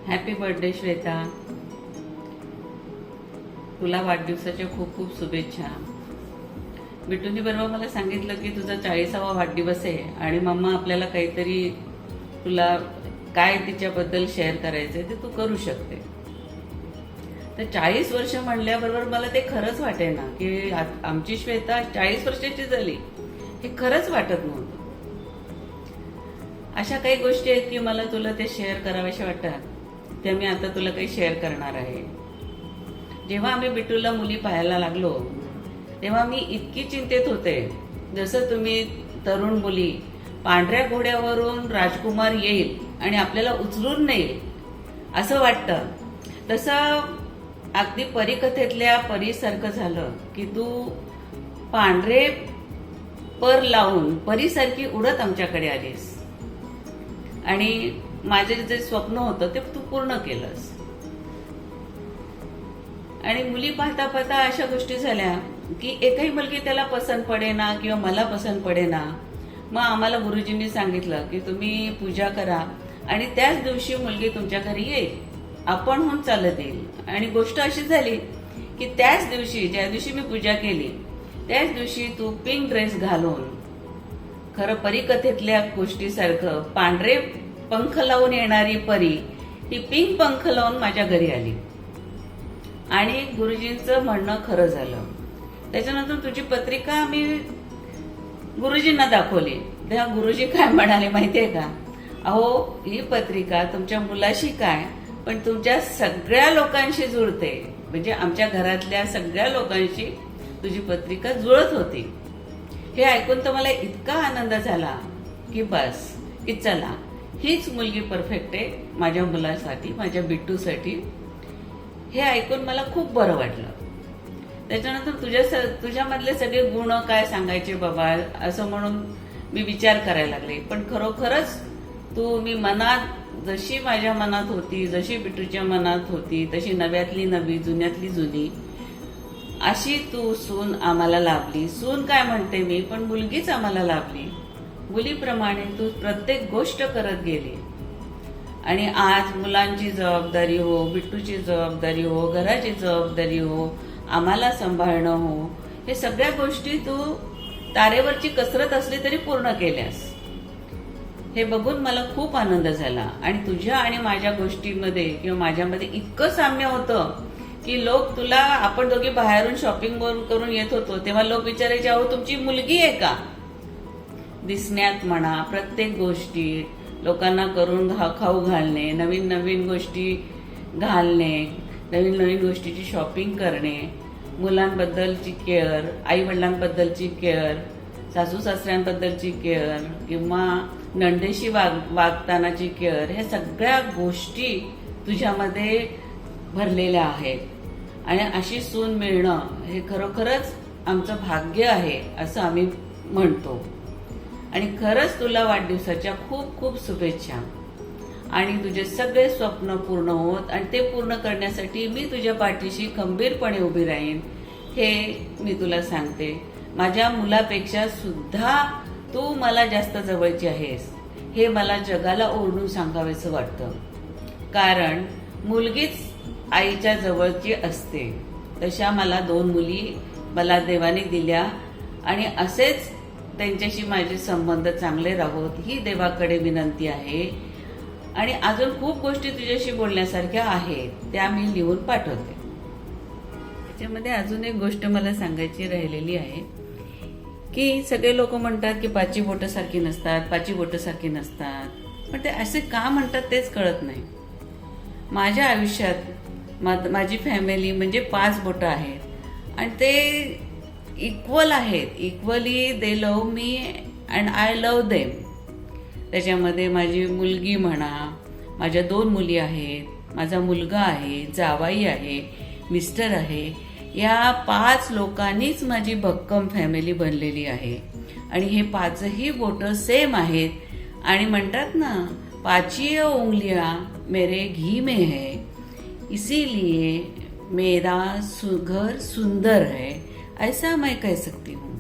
Happy birthday Shweta. तुला वाढदिवसाच्या खूप खूप शुभेच्छा. बिटूनी बरोबर मला सांगितलं की तुझा 40वा वाढदिवस आहे आणि मम्मा आपल्याला काहीतरी तुला काय तिच्याबद्दल शेअर करायचंय ते तू करू शकते. तर 40 वर्ष म्हणल्याबरोबर मला ते खरंच वाटे ना की आमची श्वेता 40 वर्षाची झाली, हे खरंच वाटत नव्हतं. अशा काही गोष्टी आहेत की मला तुला ते शेअर कराव्याशा वाटतात, त्या मी आता तुला काही शेअर करणार आहे. जेव्हा आम्ही बिटूला मुली पाहायला लागलो तेव्हा मी इतकी चिंतेत होते. जसं तुम्ही तरुण मुली पांढऱ्या घोड्यावरून राजकुमार येईल आणि आपल्याला उचलून नेईल असं वाटतं, तसं अगदी परीकथेतल्या परीसारखं झालं की तू पांढरे पर लावून परीसारखी उडत आमच्याकडे आलीस आणि माझे जे स्वप्न होतं ते तू पूर्ण केलंस. आणि मुली पाहता पाहता अशा गोष्टी झाल्या की एकही मुलगी त्याला पसंत पडेना किंवा मला पसंत पडेना. मग आम्हाला गुरुजींनी सांगितलं की तुम्ही पूजा करा आणि त्याच दिवशी मुलगी तुमच्या घरी येईल, आपणहून चालत येईल. आणि गोष्ट अशी झाली की त्याच दिवशी, ज्या दिवशी मी पूजा केली त्याच दिवशी तू पिंक ड्रेस घालून, खरं परीकथेतल्या गोष्टीसारखं पांढरे पंख लावून येणारी परी ही पिंक पंख लावून माझ्या घरी आली. आणि गुरुजींचं म्हणणं खरं झालं. त्याच्यानंतर तुझी पत्रिका आम्ही गुरुजींना दाखवली. तेव्हा गुरुजी काय म्हणाले माहितीये का, अहो ही पत्रिका तुमच्या मुलाशी काय पण तुमच्या सगळ्या लोकांशी जुळते. म्हणजे आमच्या घरातल्या सगळ्या लोकांशी तुझी पत्रिका जुळत होती. हे ऐकून तर मला इतका आनंद झाला की बस, की चला हीच मुलगी परफेक्ट आहे माझ्या मुलासाठी, माझ्या बिट्टूसाठी. हे ऐकून मला खूप बरं वाटलं. त्याच्यानंतर तुझ्यामधले सगळे गुण काय सांगायचे बाबा असं म्हणून मी विचार करायला लागले. पण खरोखरच तू, मी मनात जशी माझ्या मनात होती, जशी बिट्टूच्या मनात होती, तशी नव्यातली नवी, जुन्यातली जुनी अशी तू सून आम्हाला लाभली. सून काय म्हणते मी, पण मुलगीच आम्हाला लाभली. मुलीप्रमाणे तू प्रत्येक गोष्ट करत गेली. आणि आज मुलांची जबाबदारी हो, बिट्टूची जबाबदारी हो, घराची जबाबदारी हो, आम्हाला सांभाळणं हो, हे सगळ्या गोष्टी तू तारेवरची कसरत असली तरी पूर्ण केल्यास. हे बघून मला खूप आनंद झाला. आणि तुझ्या आणि माझ्या गोष्टीमध्ये किंवा माझ्यामध्ये इतकं साम्य होतं की लोक तुला, आपण दोघे बाहेरून शॉपिंग करून येत होतो तेव्हा लोक विचारायचे, अहो तुमची मुलगी आहे का. दिसण्यात म्हणा, प्रत्येक गोष्टी लोकांना करून खाऊ घालणे, नवीन नवीन गोष्टी घालणे, नवीन नवीन गोष्टीची शॉपिंग करणे, मुलांबद्दलची केअर, आई वडिलांबद्दलची केअर, सासू सासऱ्यांबद्दलची केअर किंवा नंदेशी वागतानाची केअर, ह्या सगळ्या गोष्टी तुझ्यामध्ये भरलेल्या आहेत. आणि अशी सून मिळणं हे खरोखरच आमचं भाग्य आहे असं आम्ही म्हणतो. आणि खरंच तुला वाढदिवसाच्या खूप खूप शुभेच्छा. आणि तुझे सगळे स्वप्न पूर्ण होत आणि ते पूर्ण करण्यासाठी मी तुझ्या पाठीशी खंबीरपणे उभी राहीन, हे मी तुला सांगते. माझ्या मुलापेक्षा सुद्धा तू मला जास्त जवळची आहेस, हे मला जगाला ओरडून सांगावेसं वाटतं. कारण मुलगीच आईच्या जवळची असते. तशा मला 2 मुली मला देवाने दिल्या आणि असेच त्यांच्याशी माझे संबंध चांगले राहोत ही देवाकडे विनंती आहे. आणि अजून खूप गोष्टी तुझ्याशी बोलण्यासारख्या आहेत, त्या मी लिहून पाठवते. त्याच्यामध्ये अजून एक गोष्ट मला सांगायची राहिलेली आहे की सगळे लोक म्हणतात की 5 बोटं सारखी नसतात, 5 बोटं सारखी नसतात. पण ते असे का म्हणतात तेच कळत नाही. माझ्या आयुष्यात माझी फॅमिली म्हणजे 5 बोटं आहेत आणि ते इक्वल आहेत. Equally they love me and I love them. त्याच्यामध्ये माझी मुलगी म्हणा, माझ्या 2 मुली आहेत, माझा मुलगा आहे, जावाई आहे, मिस्टर आहे. या 5 लोकांनीच माझी भक्कम फॅमिली बनलेली आहे. आणि हे 5ही बोटं सेम आहेत. आणि म्हणतात ना, 5 उंगलियां मेरे घी में है, इसीलिए मेरा घर सुंदर है, ऐसा मैं कह सकती हूँ.